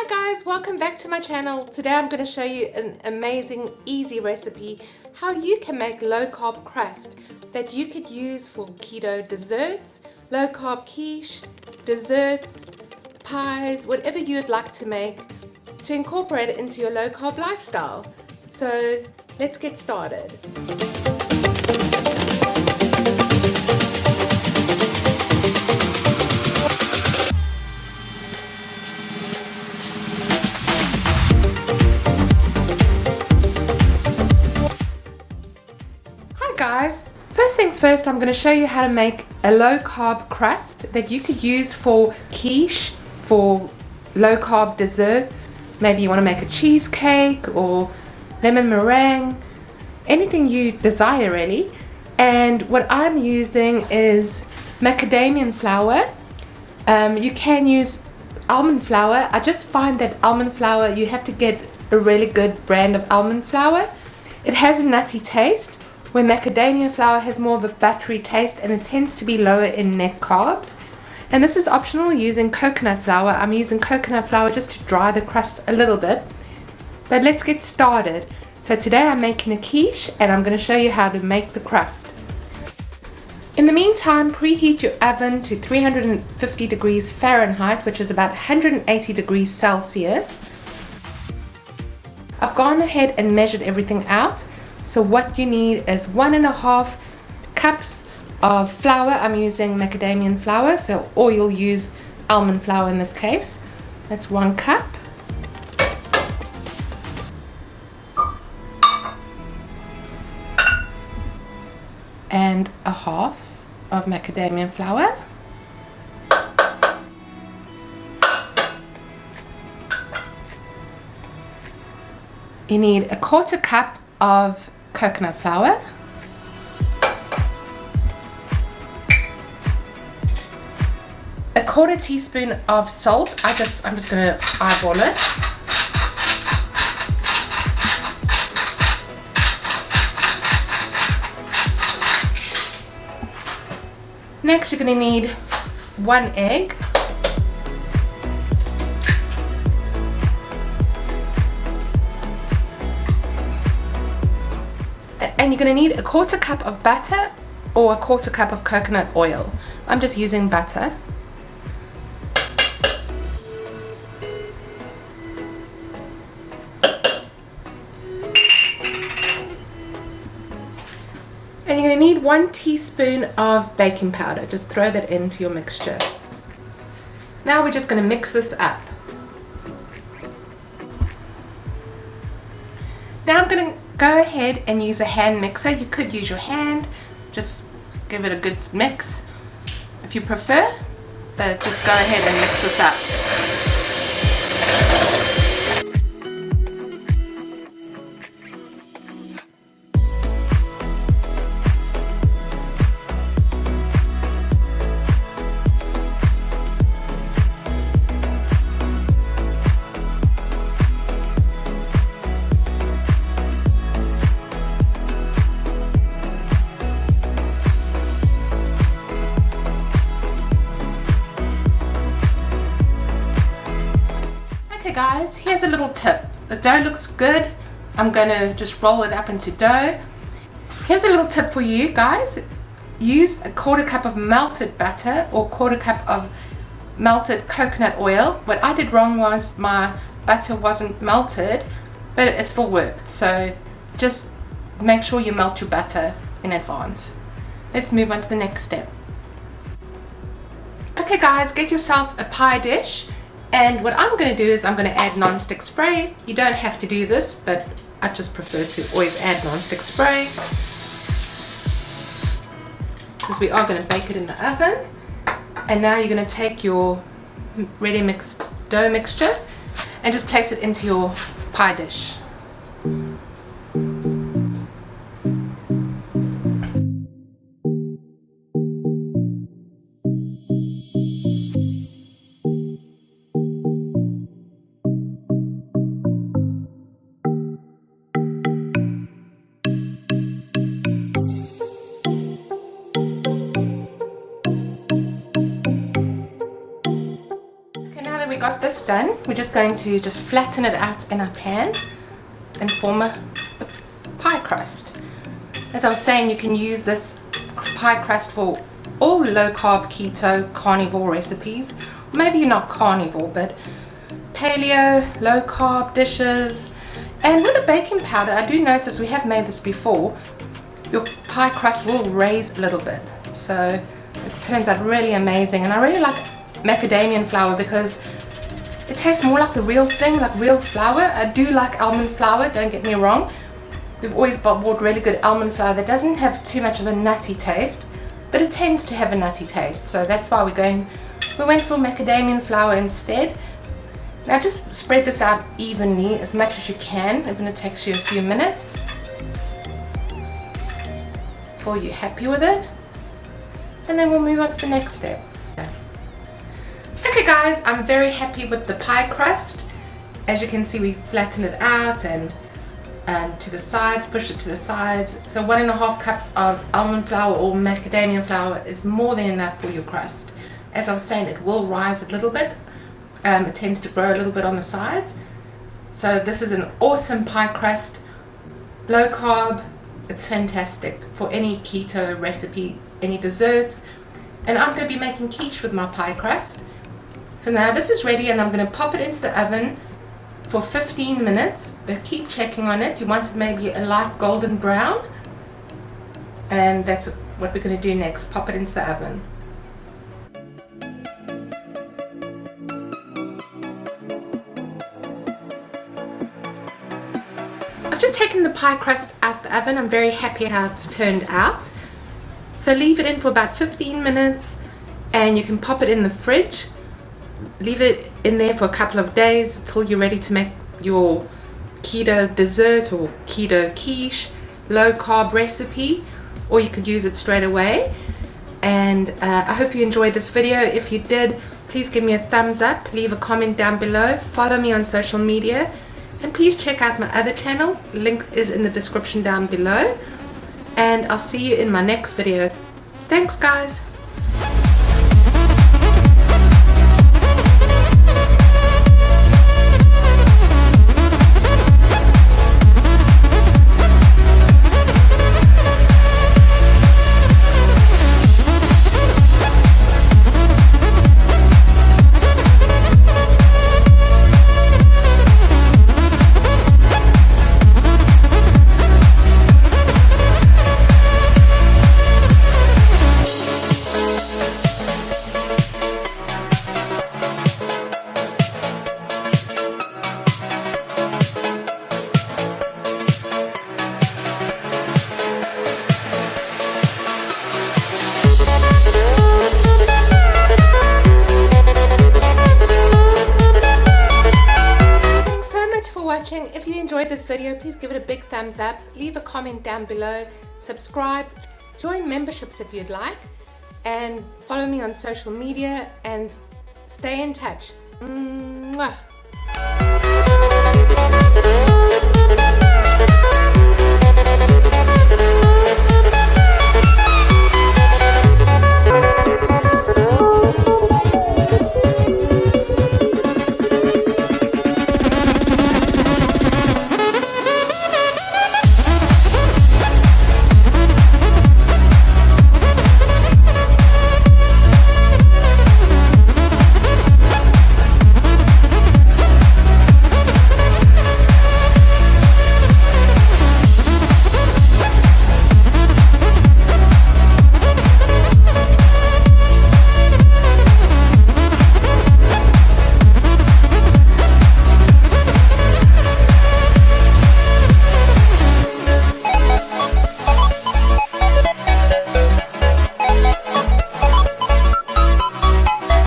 Hi guys, welcome back to my channel. Today I'm going to show you an amazing, easy recipe how you can make low-carb crust that you could use for keto desserts, low-carb quiche, desserts, pies, whatever you'd like to make to incorporate it into your low-carb lifestyle. So let's get started. Guys, first things first, I'm going to show you how to make a low-carb crust that you could use for quiche, for low-carb desserts. Maybe you want to make a cheesecake or lemon meringue, anything you desire really. And what I'm using is macadamia flour. You can use almond flour. I just find that almond flour, you have to get a really good brand of almond flour. It has a nutty taste, where macadamia flour has more of a buttery taste and it tends to be lower in net carbs. And this is optional using coconut flour. I'm using coconut flour just to dry the crust a little bit. But let's get started. So today I'm making a quiche and I'm going to show you how to make the crust. In the meantime, preheat your oven to 350 degrees Fahrenheit, which is about 180 degrees Celsius. I've gone ahead and measured everything out. So what you need is 1.5 cups of flour. I'm using macadamia flour, or you'll use almond flour in this case. That's 1 cup. And 1/2 of macadamia flour. You need 1/4 cup of coconut flour, a 1/4 teaspoon of salt. I'm just going to eyeball it. Next you're going to need 1 egg. And you're going to need 1/4 cup of butter or 1/4 cup of coconut oil. I'm just using butter. And you're going to need 1 teaspoon of baking powder. Just throw that into your mixture. Now we're just going to mix this up. Now I'm going to go ahead and use a hand mixer. You could use your hand, just give it a good mix if you prefer, but just go ahead and mix this up. Okay guys, here's a little tip. The dough looks good. I'm going to just roll it up into dough. Here's a little tip for you guys. Use 1/4 cup of melted butter or 1/4 cup of melted coconut oil. What I did wrong was my butter wasn't melted, but it still worked. So just make sure you melt your butter in advance. Let's move on to the next step. Okay guys, get yourself a pie dish. And what I'm going to do is I'm going to add non-stick spray. You don't have to do this, but I just prefer to always add non-stick spray, because we are going to bake it in the oven. And now you're going to take your ready mixed dough mixture and just place it into your pie dish. got this almost done. We're just going to flatten it out in our pan and form a pie crust. As I was saying, you can use this pie crust for all low-carb, keto, carnivore recipes. Maybe you're not carnivore, but paleo, low-carb dishes. And with the baking powder, I do notice, we have made this before, your pie crust will raise a little bit. So it turns out really amazing. And I really like macadamia flour because it tastes more like the real thing, like real flour. I do like almond flour, don't get me wrong. We've always bought really good almond flour that doesn't have too much of a nutty taste, but it tends to have a nutty taste. So that's why we went for macadamia flour instead. Now just spread this out evenly as much as you can, even if it takes you a few minutes until you're happy with it. And then we'll move on to the next step. Okay guys, I'm very happy with the pie crust. As you can see, we flatten it out and to the sides, push it to the sides. So 1.5 cups of almond flour or macadamia flour is more than enough for your crust. As I was saying, it will rise a little bit. It tends to grow a little bit on the sides. So this is an awesome pie crust, low carb. It's fantastic for any keto recipe, any desserts. And I'm going to be making quiche with my pie crust. So now this is ready and I'm going to pop it into the oven for 15 minutes, but keep checking on it. You want it maybe a light golden brown, and that's what we're going to do next. Pop it into the oven. I've just taken the pie crust out the oven. I'm very happy how it's turned out. So leave it in for about 15 minutes and you can pop it in the fridge. Leave it in there for a couple of days until you're ready to make your keto dessert or keto quiche, low carb recipe, or you could use it straight away. And I hope you enjoyed this video. If you did, please give me a thumbs up, leave a comment down below, follow me on social media, and please check out my other channel. Link is in the description down below. And I'll see you in my next video. Thanks guys. If you enjoyed this video, please give it a big thumbs up, leave a comment down below, subscribe, join memberships if you'd like, and follow me on social media and stay in touch. Mwah.